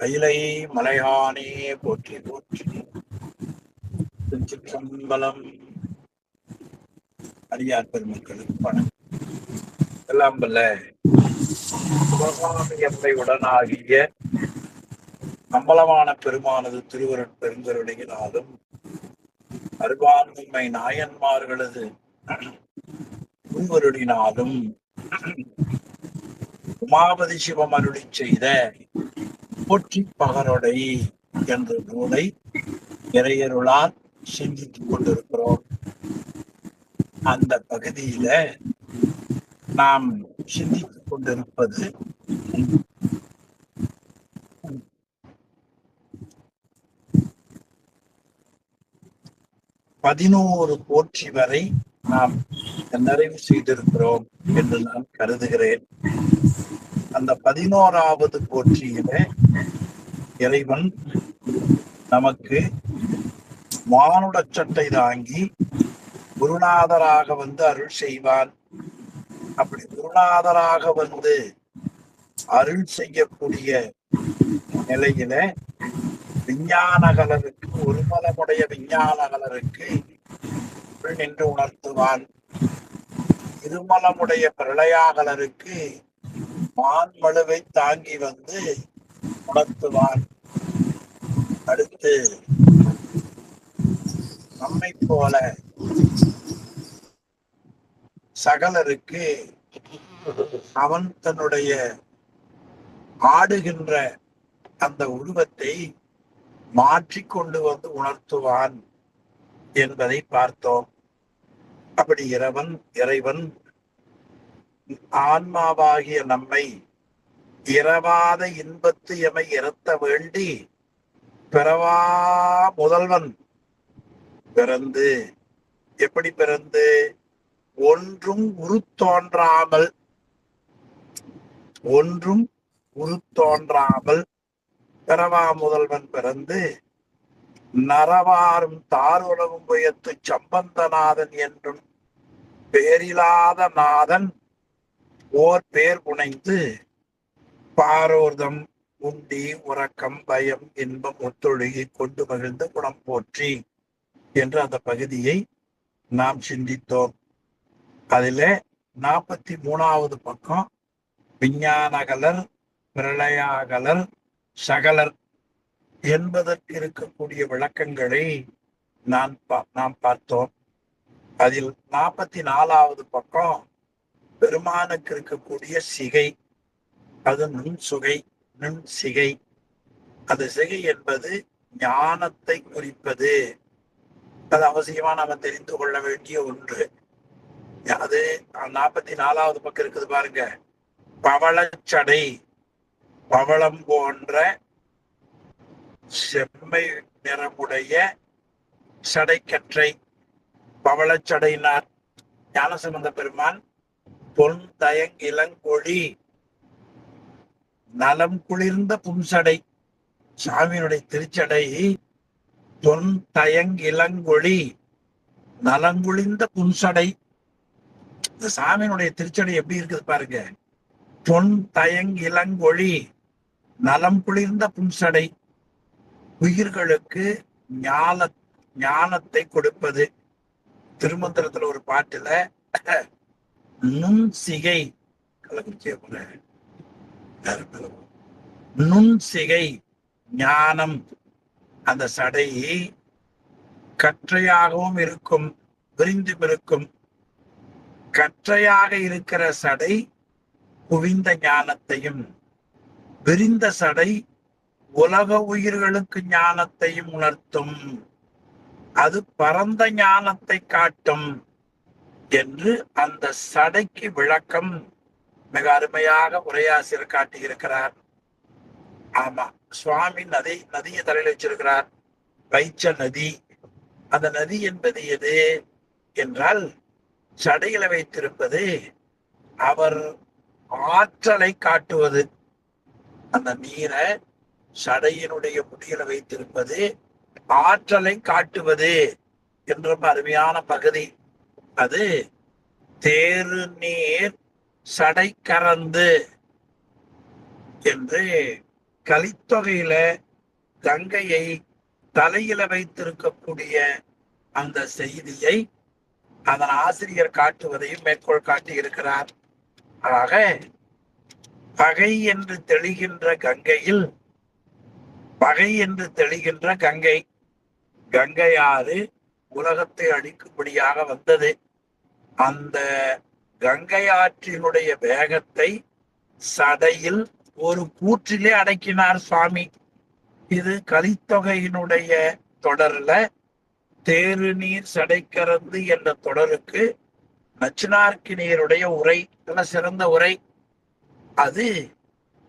கைலை மலையானே போற்றி போற்றி. திருச்சிற்றம்பலம். அடியார் பெருமக்களுக்கு வணக்கம். எல்லாம் வல்ல சிவகாமியம்மை உடனாகிய அம்பலமான பெருமானது திருவருட் பெருங்கருணையினாலும் அருவான்மை நாயன்மார்களது உள்வருடினாலும் உமாபதி சிவம் அருளி செய்த போற்றி பகரொடை என்ற நூலை இறையருளால் சிந்தித்துக் கொண்டிருக்கிறோம். அந்த பகுதியில நாம் சிந்தித்துக் கொண்டிருப்பது பதினோரு போற்றி வரை நாம் நிறைவு செய்திருக்கிறோம் என்று நான் கருதுகிறேன். அந்த 11வது போற்றியில இறைவன் நமக்கு மானுட சட்டை தாங்கி குருநாதராக வந்து அருள் செய்வான். அப்படி குருநாதராக வந்து அருள் செய்யக்கூடிய நிலையில விஞ்ஞானகலருக்கு ஒருமலமுடைய விஞ்ஞானகலருக்கு நின்று உணர்த்துவான். இருமலமுடைய பிரளயாகலருக்கு மான்மழுவை தாங்கி வந்து உணர்த்துவான். அடுத்து நம்மை போல சகலருக்கு அவன் தன்னுடைய ஆடுகின்ற அந்த உருவத்தை மாற்றிக்கொண்டு வந்து உணர்த்துவான் என்பதை பார்த்தோம். அப்படி இறைவன் ஆன்மாவாகிய நம்மை இரவாத இன்பத்து எமை இறத்த வேண்டி பிறவா முதல்வன் பிறந்து, எப்படி பிறந்து? ஒன்றும் உருத்தோன்றாமல் பிறவா முதல்வன் பிறந்து நரவாரும் தாருலகும் புயத்து சம்பந்தநாதன் என்றும் பேரிலாத நாதன் ஓர் பேர் புனைந்து பாரோர்தம் உண்டி உறக்கம் பயம் இன்பம் ஒத்தொழுகி கொண்டு மகிழ்ந்த குணம் போற்றி என்று அந்த பகுதியை நாம் சிந்தித்தோம். அதில 43வது பக்கம் விஞ்ஞானகலர் பிரளயாகலர் சகலர் என்பதற்கு இருக்கக்கூடிய விளக்கங்களை நாம் பார்த்தோம். அதில் 44வது பக்கம் பெருமானுக்கு இருக்கக்கூடிய சிகை, அது நுண்சிகை. அது சிகை என்பது ஞானத்தை குறிப்பது. அது அவசியமா நாம தெரிந்து கொள்ள வேண்டிய ஒன்று. அது 44வது பக்கம் இருக்குது பாருங்க. பவளச்சடை, பவளம் போன்ற செம்மை நிறமுடைய சடைக்கற்றை பவளச்சடையினார் ஞானசம்பந்த பெருமான் பொன் தயங் இளங்கொழி நலம் குளிர்ந்த புன்சடை. சாமியினுடைய திருச்சடை பொன் தயங் இளங்கொழி நலங்குளிர்ந்த புன்சடை. இந்த சாமியினுடைய திருச்சடை எப்படி இருக்குது பாருங்க. பொன் தயங் இளங்கொழி நலம் குளிர்ந்த புன்சடை. உயிர்களுக்கு ஞானத்தை கொடுப்பது. திருமந்திரத்துல ஒரு பாட்டுல நுண்சிகை நுண்சிகை ஞானம், அந்த சடை கற்றையாகவும் இருக்கும், விரிந்தும் இருக்கும். கற்றையாக இருக்கிற சடை குவிந்த ஞானத்தையும், விரிந்த சடை உலக உயிர்களுக்கு ஞானத்தையும் உணர்த்தும். அது பரந்த ஞானத்தை காட்டும் என்று அந்த சடைக்கு விளக்கம் மிக அருமையாக உரையாசிரியர் காட்டியிருக்கிறார். ஆமா, சுவாமி நதியை தலையில் வச்சிருக்கிறார், வைச்ச நதி. அந்த நதி என்பது எது என்றால் சடையில வைத்திருப்பது அவர் ஆற்றலை காட்டுவது. அந்த நீரை சடையினுடைய முடியில வைத்திருப்பது ஆற்றலை காட்டுவது என்ற அருமையான பகுதி. அது தேரு நீர் சடை கறந்து என்று கலித்தொகையில கங்கையை தலையில வைத்திருக்கக்கூடிய அந்த செய்தியை அதன் ஆசிரியர் காட்டுவதையும் மேற்கோள் காட்டி இருக்கிறார். ஆக பகை என்று தெளிகின்ற கங்கையில் பகை என்று தெளிகின்ற கங்கை கங்கையாறு உலகத்தை அழிக்கும்படியாக வந்தது. அந்த கங்கை ஆற்றினுடைய வேகத்தை சடையில் ஒரு கூற்றிலே அடக்கினார் சுவாமி. இது கலித்தொகையினுடைய தொடர்ல தேரு நீர் சடைக்கறந்து என்ற தொடருக்கு நச்சினார்க்கினியருடைய உரை, சிறந்த உரை. அது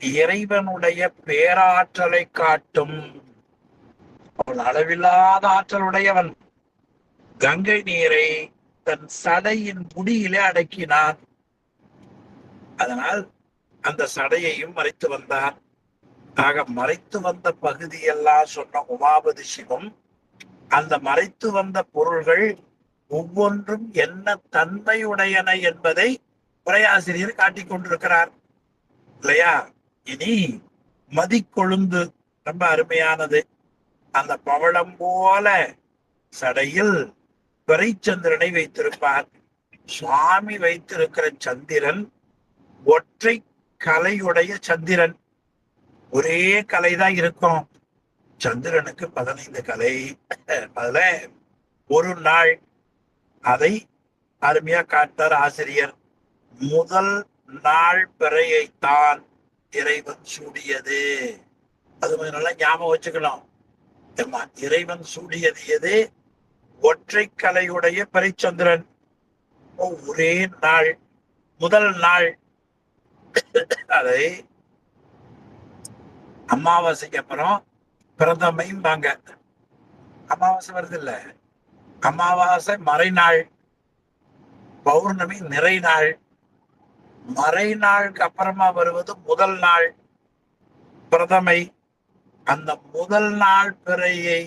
இறைவனுடைய பேராற்றலை காட்டும். அவன் அளவில்லாத ஆற்றலுடையவன். கங்கை நீரை தன் சடையின் முடியிலே அடக்கினான். அதனால் அந்த சடையையும் மறைத்து வந்தார். ஆக மறைத்து வந்த பகுதியெல்லாம் சொன்ன உமாபதி சிவம் அந்த மறைத்து வந்த பொருள்கள் ஒவ்வொன்றும் என்ன தன்மையுடையன என்பதை உரையாசிரியர் காட்டிக் கொண்டிருக்கிறார் இல்லையா? இனி மதிக்கொழுந்து ரொம்ப அருமையானது. அந்த பவளம் போல சடையில் பிறைச்சந்திரனை வைத்திருப்பார். சுவாமி வைத்திருக்கிற சந்திரன் ஒற்றை கலையுடைய சந்திரன். ஒரே கலைதான் இருக்கும். சந்திரனுக்கு 15 கலை. அதுல ஒரு நாள் அதை அருமையா காட்டார் ஆசிரியர். முதல் நாள் பிறையைத்தான் இறைவன் சூடியது. அது கொஞ்சம் நல்லா ஞாபகம் வச்சுக்கலாம். இறைவன் சூடியது எது? ஒற்றை கலையுடைய பிறைச்சந்திரன். ஒரே நாள், முதல் நாள். அதை அமாவாசைக்கு அப்புறம் பிரதமைம்பாங்க. அமாவாசை வருது இல்ல, அமாவாசை மறைநாள், பௌர்ணமி நிறை நாள். மறை நாளுக்கு அப்புறமா வருவது முதல் நாள் பிரதமை. அந்த முதல் நாள் பிறையை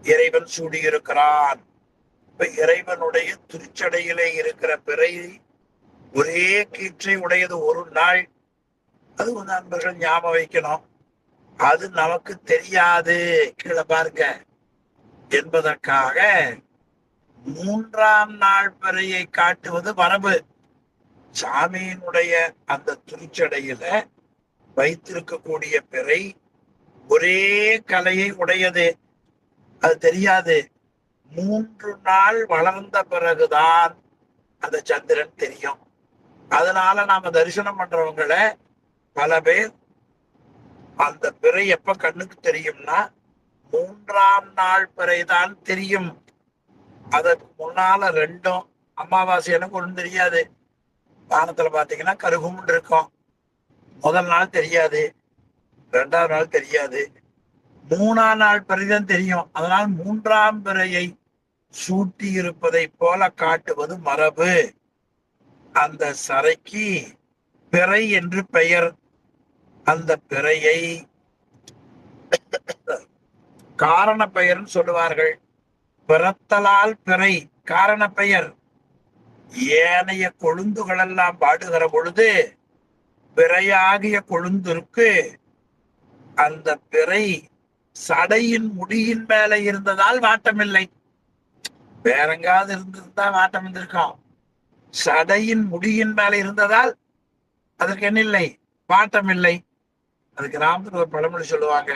இறைவன் சூடியிருக்கிறான். இப்ப இறைவனுடைய திருச்சடையிலே இருக்கிற பிறை ஒரே கீற்றை உடையது ஒரு நாள். அது வந்து நண்பர்கள் ஞாபகம் வைக்கணும். அது நமக்கு தெரியாது, கீழே பாருங்க என்பதற்காக 3ஆம் நாள் பிறையை காட்டுவது மரபு. சாமியினுடைய அந்த திருச்சடையில வைத்திருக்கக்கூடிய பிறை ஒரே கலையை உடையது. அது தெரியாது. 3 நாள் வளர்ந்த பிறகுதான் அந்த சந்திரன் தெரியும். அதனால நாம தரிசனம் பண்றவங்களை பல பேர் அந்த பிறை எப்ப கண்ணுக்கு தெரியும்னா 3ஆம் நாள் பிறைதான் தெரியும். அதற்கு முன்னால 2ம் அமாவாசை எனக்கு ஒண்ணும் தெரியாது. வானத்துல பாத்தீங்கன்னா கருகும் இருக்கும். முதல் நாள் தெரியாது, 2ஆம் நாள் தெரியாது, 3ஆம் நாள் பிறைதான் தெரியும். அதனால் 3ஆம் பிறையை சூட்டி இருப்பதை போல காட்டுவது மரபு. அந்த சரைக்கு பிறை என்று பெயர். அந்த பிறையை காரண பெயர்னு சொல்லுவார்கள். பிறத்தலால் பிறை காரண பெயர். ஏனைய கொழுந்துகள் எல்லாம் பாடுகிற பொழுது பிறையாகிய கொழுந்திற்கு அந்த பிறை சடையின் முடியின் மேல இருந்ததால் வாட்டமில்லை. வேற எங்காவது இருந்திருந்தா வாட்டம் இருந்திருக்கும். சடையின் முடியின் மேல இருந்ததால் அதற்கு என்ன இல்லை? வாட்டம் இல்லை. அது கிராமத்துல ஒரு பழமொழி சொல்லுவாங்க,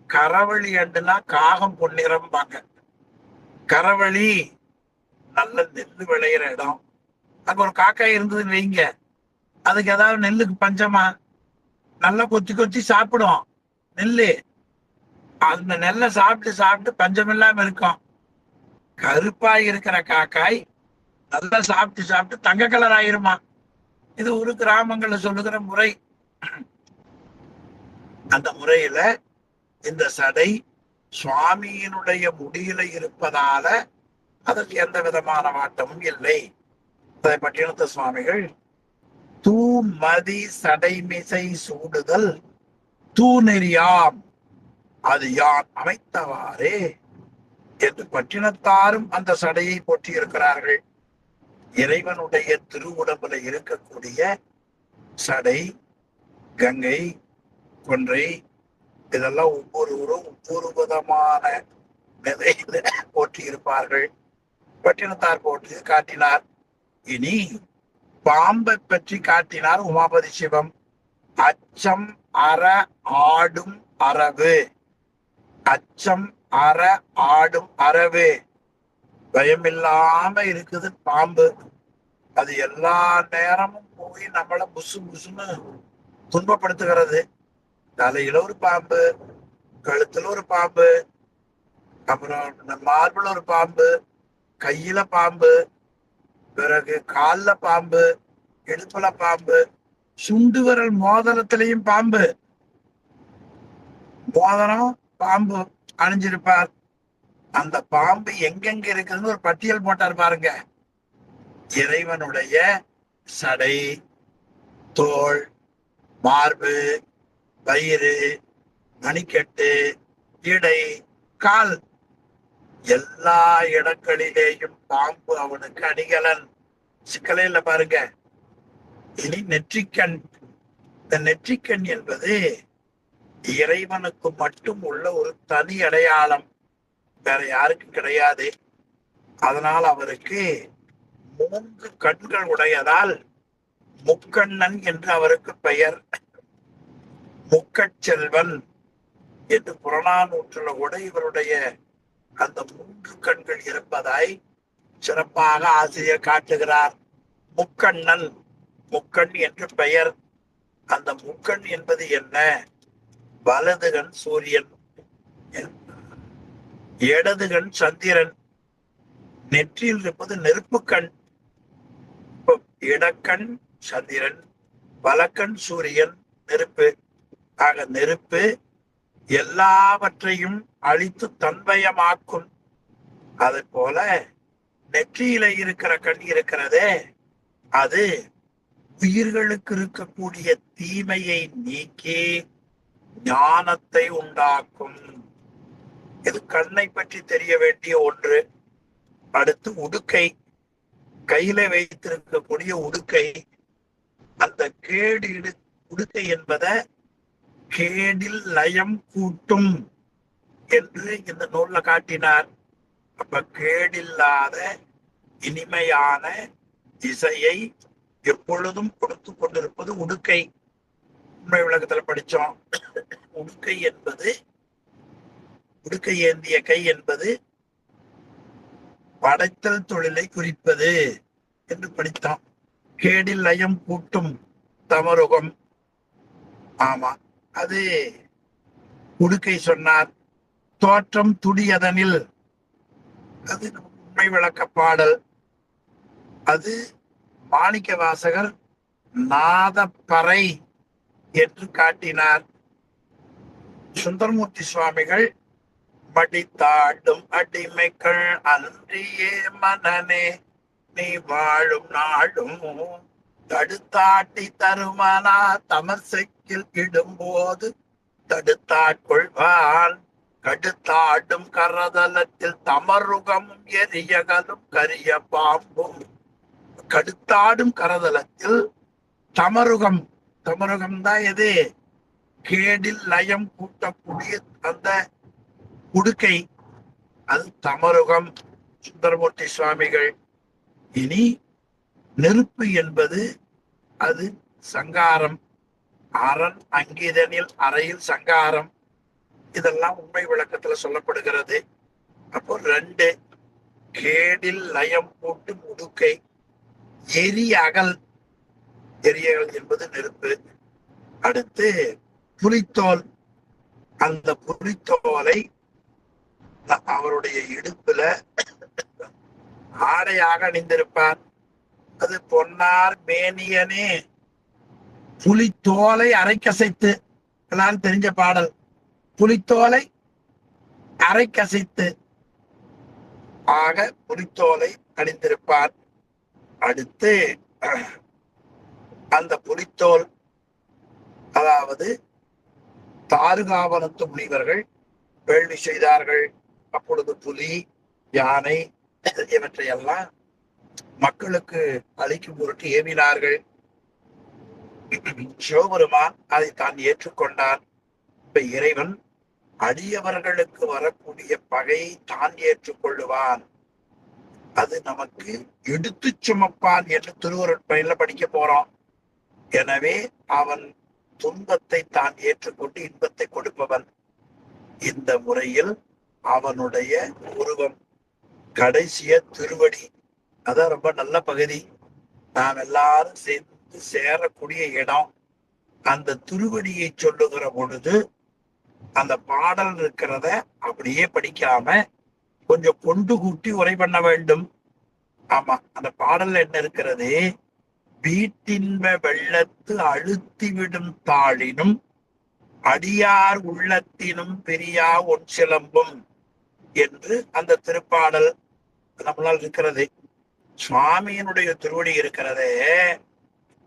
கரவழி அண்டுனா காகம் பொன்னிறம்பாங்க. கரவழி நல்ல நெல்லு விளையிற இடம். அங்க ஒரு காக்காய் இருந்ததுன்னு வைங்க, அதுக்கு ஏதாவது நெல்லுக்கு பஞ்சமா? நல்லா கொத்தி கொத்தி சாப்பிடும் நெல்லு. அந்த நெல்லை சாப்பிட்டு சாப்பிட்டு பஞ்சம் இல்லாம இருக்கும். கருப்பாய் இருக்கிற காக்காய் நல்லா சாப்பிட்டு சாப்பிட்டு தங்க கலர் ஆயிருமா. இது ஒரு கிராமங்கள்ல சொல்லுகிற முறை. அந்த முறையில இந்த சடை சுவாமியினுடைய முடியில இருப்பதால அதற்கு எந்த விதமான மாற்றமும் இல்லை. பட்டினத்த சுவாமிகள் தூ மதி சடைமிசை சூடுதல் தூ நெறியாம் அது யான் அமைத்தவாறே என்று பட்டினத்தாரும் அந்த சடையை போற்றி இருக்கிறார்கள். இறைவனுடைய திருவுடம்புல இருக்கக்கூடிய சடை, கங்கை, கொன்றை, இதெல்லாம் ஒவ்வொருவரும் ஒவ்வொரு விதமான நிலையில போற்றி இருப்பார்கள். பட்டினத்தார் போற்றி காட்டினார். இனி பாம்பை பற்றி காட்டினார் உமாபதி சிவம். அச்சம் அற ஆடும் அரவு. அச்சம் அற ஆடும் அரவு. பயமில்லாம இருக்குது பாம்பு. அது எல்லா நேரமும் போய் நம்மள புசு புசுன்னு துன்பப்படுத்துகிறது. தலையில ஒரு பாம்பு, கழுத்துல ஒரு பாம்பு, அப்புறம் மார்புல ஒரு பாம்பு, கையில பாம்பு, பிறகு கால்ல பாம்பு, இடுப்புல பாம்பு, சுண்டு விரல் மோதிரத்திலையும் பாம்பு. மோதிரம் பாம்பு அணிஞ்சிருப்பார். அந்த பாம்பு எங்கெங்க இருக்குதுன்னு ஒரு பட்டியல் போட்டார் பாருங்க. இறைவனுடைய சடை, தோள், மார்பு, வயிறு, மணிக்கட்டு, இடை, கால், எல்லா இடங்களிலேயும் பாம்பு அவனுக்கு அணிகலன். சிக்கலே இல்ல பாருங்க. இனி நெற்றிக்கண். இந்த நெற்றிக்கண் என்பது இறைவனுக்கு மட்டும் உள்ள ஒரு தனி அடையாளம், வேற யாருக்கும் கிடையாது. அதனால் அவருக்கு 3 கண்கள் உடையதால் முக்கண்ணன் என்று அவருக்கு பெயர். முக்கச்செல்வன் என்று புறநானூற்றுல கூட இவருடைய அந்த 3 கண்கள் இருப்பதாய் சிறப்பாக ஆசிரியர் காட்டுகிறார். முக்கண்ணன், முக்கண் என்று பெயர். அந்த முக்கண் என்பது என்ன? வலதுகண் சூரியன், இடதுகண் சந்திரன், நெற்றியில் இருப்பது நெருப்பு கண். இடக்கண் சந்திரன், வலக்கண் சூரியன், நெருப்பு. ஆக நெருப்பு எல்லாவற்றையும் அழித்து தன்வயமாக்கும். அதை போல நெற்றியில இருக்கிற கண் இருக்கிறதே, அது உயிர்களுக்கு இருக்கக்கூடிய தீமையை நீக்கி ஞானத்தை உண்டாக்கும். இது கண்ணை பற்றி தெரிய வேண்டிய ஒன்று. அடுத்து உடுக்கை, கையில வைத்திருக்கக்கூடிய உடுக்கை. அந்த கேடு உடுக்கை என்பத கேடில் லயம் கூட்டும் என்று இந்த நூல்ல காட்டினார். அப்ப கேடில்லாத இனிமையான இசையை எப்பொழுதும் கொடுத்து கொண்டிருப்பது உடுக்கை. உண்மை விளக்கத்துல படிச்சோம். உடுக்கை என்பது, உடுக்கை ஏந்திய கை என்பது படைத்தல் தொழிலை குறிப்பது என்று படித்தோம். கேடில் லயம் கூட்டும் தமருகம். ஆமா, அது உடுக்கை சொன்னார். தோற்றம் துடியதனில், அது உண்மை விளக்க பாடல். அது மாணிக்க வாசகர் நாதப்பறை என்று காட்டினார். சுந்தரமூர்த்தி சுவாமிகள் மடித்தாடும் அடிமைகள் அன்றியே மனனே நீ வாழும் நாடும் தடுத்தாட்டி தருமனா தமசைக்கில் இடும்போது தடுத்தாட்கொள்வான் கடுத்தாடும் கரதலத்தில் தமருகமும் எரியகலும் கரிய பாம்பும். கடுத்தாடும் கரதலத்தில் தமருகம், தமருகம் தான் எது? கேடில் லயம் கூட்டக்கூடிய அந்த உடுக்கை, அது தமருகம். சுந்தரமூர்த்தி சுவாமிகள். இனி நெருப்பு என்பது அது சங்காரம். அரண் அங்கிதனில் அறையில் சங்காரம். இதெல்லாம் உண்மை விளக்கத்துல சொல்லப்படுகிறது. அப்போ 2 கேடில் லயம் கூட்டு உடுக்கை. எரி அகல், எரியகல் என்பது நெருப்பு. அடுத்து புலித்தோல். அந்த புலித்தோலை அவருடைய இடுப்புல ஆடையாக அணிந்திருப்பார். அது பொன்னார் மேனியனே புலித்தோலை அரைக்கசைத்து, எல்லாரும் தெரிஞ்ச பாடல். புலித்தோலை அரைக்கசைத்து, ஆக புலித்தோலை அணிந்திருப்பார். அடுத்து அந்த புலித்தோல், அதாவது தாருகாவனத்து முனிவர்கள் வேள்வி செய்தார்கள். அப்பொழுது புலி, யானை இவற்றையெல்லாம் மக்களுக்கு அளிக்கும் பொருட்டு ஏவினார்கள். சிவபெருமான் அதை தான் ஏற்றுக்கொண்டார். இப்ப இறைவன் அடியவர்களுக்கு வரக்கூடிய பகையை தான் ஏற்றுக்கொள்ளுவான், அது நமக்கு எடுத்து சுமப்பான் என்று திருவருட்பயன்ல படிக்க போறோம். எனவே அவன் துன்பத்தை தான் ஏற்றுக்கொண்டு இன்பத்தை கொடுப்பவன். இந்த முறையில் அவனுடைய உருவம் கடைசிய திருவடி, அதான் ரொம்ப நல்ல பகுதி, நாம் எல்லாரும் சேர்ந்து சேரக்கூடிய இடம். அந்த திருவடியை சொல்லுகிற பொழுது அந்த பாடல் இருக்கிறத அப்படியே படிக்காம கொஞ்சம் கொண்டு கூட்டி உரை பண்ண வேண்டும். ஆமா, அந்த பாடல்ல என்ன இருக்கிறது? வீட்டின்ப வெள்ளத்து அழுத்திவிடும் தாளினும் அடியார் உள்ளத்தினும் பெரியா ஒன் சிலம்பும் என்று அந்த திருப்பாடல் நம்மளால் இருக்கிறது. சுவாமியினுடைய திருவடி இருக்கிறதே,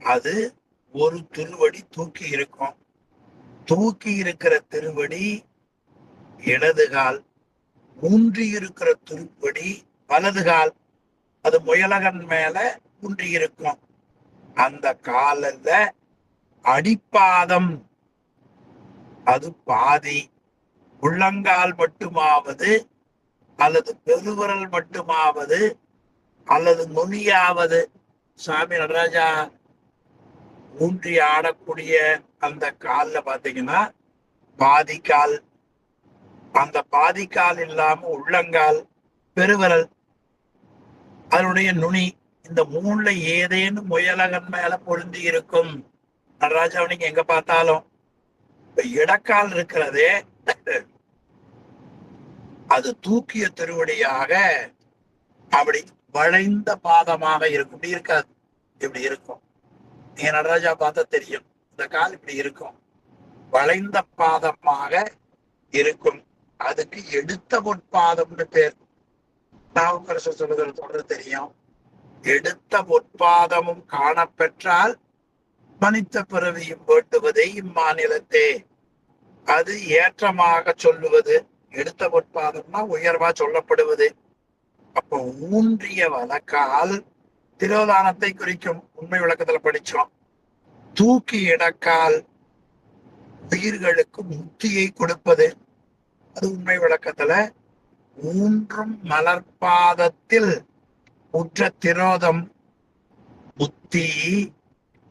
அது ஒரு திருவடி தூக்கி இருக்கும். தூக்கி இருக்கிற திருவடி இடதுகால், ஊன்றி இருக்கிற திருப்படி வலதுகால். அது முயலகன் மேல ஊன்றி இருக்கும். அந்த காலில் அடிப்பாதம், அது பாதி. உள்ளங்கால் மட்டுமாவது அல்லது பெருவிரல் மட்டுமாவது அல்லது நுனியாவது, சாமி நடராஜா ஊன்றி ஆடக்கூடிய அந்த கால்ல பாத்தீங்கன்னா பாதி கால். அந்த பாதி கால் இல்லாம உள்ளங்கால், பெருவிரல், அதனுடைய நுனி, இந்த மூணுல ஏதேனும் முயலகன் மேல பொருந்தி இருக்கும். நடராஜா நீங்க எங்க பார்த்தாலும் இப்ப இடக்கால் இருக்கிறதே, அது தூக்கிய திருவடியாக அப்படி வளைந்த பாதமாக இருக்கும். இப்படி இருக்காது, இப்படி இருக்கும். நீங்க நடராஜா பார்த்தா தெரியும், இந்த கால் இப்படி இருக்கும், வளைந்த பாதமாக இருக்கும். அதுக்கு எடுத்த பொற்பாதம்னு பேர். நாவுக்கரசர் சொல்லுகிற தொடர் தெரியும். எடுத்த பொற்பாதமும் காணப்பெற்றால் மனித பிறவியும் வேண்டுவதே இம்மாநிலத்தே. அது ஏற்றமாக சொல்லுவது. எடுத்த பொற்பாதம்னா உயர்வா சொல்லப்படுவது. அப்போ ஊன்றிய வலக்கால் திரோதானத்தை குறிக்கும். உண்மை விளக்கத்துல படிச்சோம். தூக்கி இடக்கால் உயிர்களுக்கு முக்தியை கொடுப்பது. அது உண்மை விளக்கத்துல. ஊன்றும் மலர்பாதத்தில் உற்ற திரோதம் புத்தி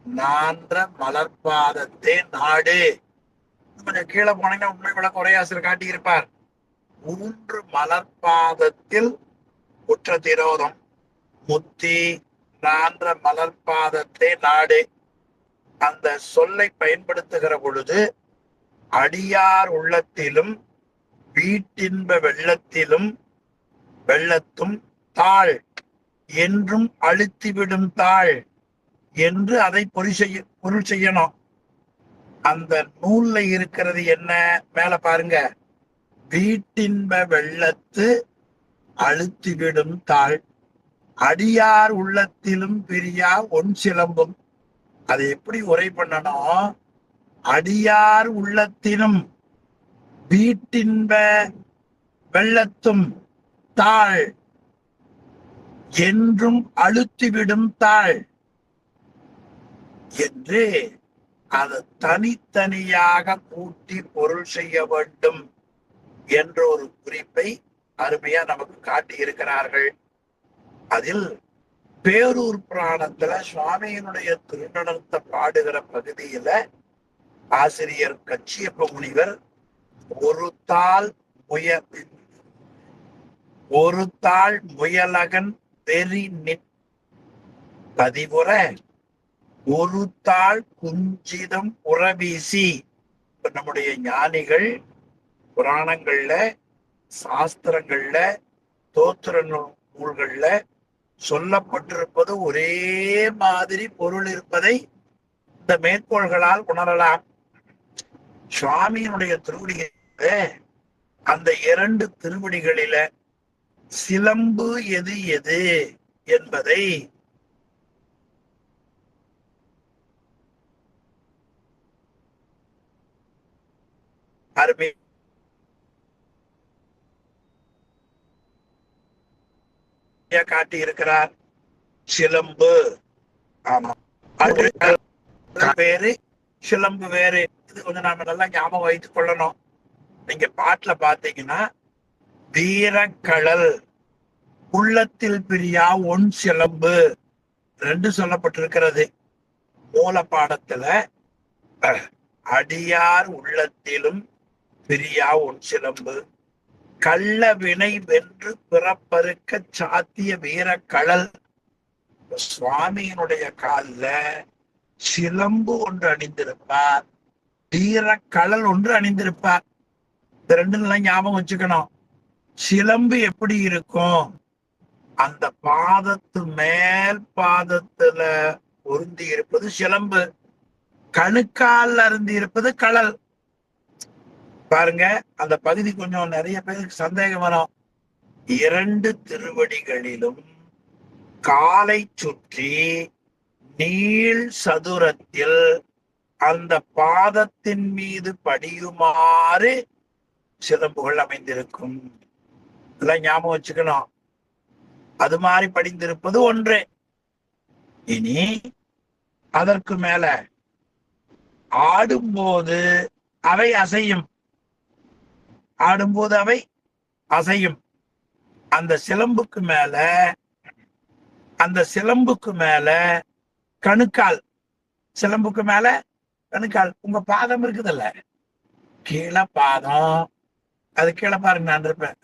நான்ற மலர்பாதத்தே நாடு. கொஞ்சம் கீழே போனீங்கன்னா உண்மை விளக்க உரையாசிரியர் காட்டியிருப்பார். ஊன்று மலர்பாதத்தில் உற்ற திரோதம் முத்தி நான்ற மலர்பாதத்தே நாடு. அந்த சொல்லை பயன்படுத்துகிற பொழுது அடியார் உள்ளத்திலும் வீட்டின்ப வெள்ளத்திலும் வெள்ளத்தும் தாழ் என்றும் அழுத்திவிடும் தாழ் என்று அதை பொருள் செய்யணும். அந்த நூல்ல இருக்கிறது என்ன? மேல பாருங்க, வீட்டின்ப வெள்ளத்து அழுத்திவிடும் தாழ் அடியார் உள்ளத்திலும் பிரியா ஒன் சிலம்பும். அதை எப்படி உரை பண்ணணும்? அடியார் உள்ளத்திலும் வீட்டின்ப வெள்ளத்தும் தாழ் என்றும் அழுத்திவிடும் தாழ் என்று அதை தனித்தனியாக கூட்டி பொருள் செய்ய வேண்டும் என்ற ஒரு குறிப்பை அருமையா நமக்கு காட்டி இருக்கிறார்கள். அதில் பேரூர் புராணத்துல சுவாமியினுடைய திருநடனத்தை பாடுகிற பகுதியில ஆசிரியர் கச்சியப்ப முனிவர் ஒரு தாள் முயலகன் வெறி பதிவுற ஒரு தாள் குஞ்சிதம் உறவீசி. நம்முடைய ஞானிகள் புராணங்கள்ல, சாஸ்திரங்கள்ல, தோத்திர நூல்கள்ல சொல்லப்பட்டிருப்பது ஒரே மாதிரி பொருள் இருப்பதை இந்த மேற்கோள்களால் உணரலாம். சுவாமியினுடைய திருவடியில அந்த இரண்டு திருவடிகளில சிலம்பு எது எது என்பதை அருமை காட்டி இருக்கிறார். சிலம்பு, ஆமா, பேரு சிலம்பு வேறு. இது கொஞ்சம் நாம நல்லா ஞாபகம் வைத்துக் கொள்ளணும். நீங்க பாட்டுல பாத்தீங்கன்னா, வீரக்கழல் உள்ளத்தில் பிரியா ஒன் சிலம்பு 2 சொல்லப்பட்டிருக்கிறது. மூல பாடத்துல அடியார் உள்ளத்திலும் பிரியா ஒன் சிலம்பு, கள்ள வினை வென்று பிறப்பறுக்க சாத்திய வீரக்கழல். சுவாமியினுடைய கால்ல சிலம்பு ஒன்று அணிந்திருப்பார், வீரக்கழல் ஒன்று அணிந்திருப்பார். இந்த 2 ஞாபகம் வச்சுக்கணும். சிலம்பு எப்படி இருக்கும்? அந்த பாதத்து மேல் பாதத்துல பொருந்தி இருப்பது சிலம்பு, கணுக்கால் அருந்தி இருப்பது கழல். பாருங்க, அந்த பகுதி கொஞ்சம் நிறைய பேருக்கு சந்தேகம் வரும். 2 திருவடிகளிலும் காலை சுற்றி நீள் சதுரத்தில் அந்த பாதத்தின் மீது படியுமாறு சிலம்புகள் அமைந்திருக்கும். இதெல்லாம் ஞாபகம் வச்சுக்கணும். அது மாதிரி படிந்திருப்பது ஒன்று. இனி அதற்கு மேல ஆடும்போது அவை அசையும். ஆடும்போது அவை அசையும். அந்த சிலம்புக்கு மேல கணுக்கால், சிலம்புக்கு மேல கணுக்கால். உங்க பாதம் இருக்குதுல்ல, கீழே பாதம், அது கீழே பாருங்க, நான் இருப்பேன்.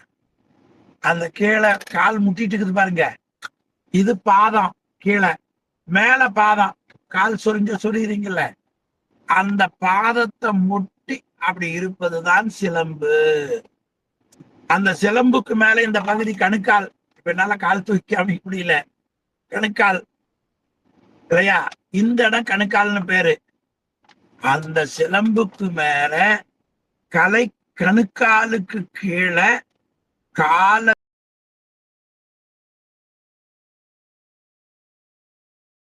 அந்த கீழே கால் முட்டிட்டு இருக்குது பாருங்க, இது பாதம். கீழே மேல பாதம், கால் சொரியுறீங்கல்ல, அந்த பாதத்தை முட்டி அப்படி இருப்பதுதான் சிலம்பு. அந்த சிலம்புக்கு மேல இந்த பகுதி கணுக்கால். இப்ப என்னால கால் தூக்கி முடியல, கணுக்கால் இல்லையா? இந்த இடம் கணுக்கால்னு பேரு. அந்த சிலம்புக்கு மேல கணுக்காலுக்கு கீழே கால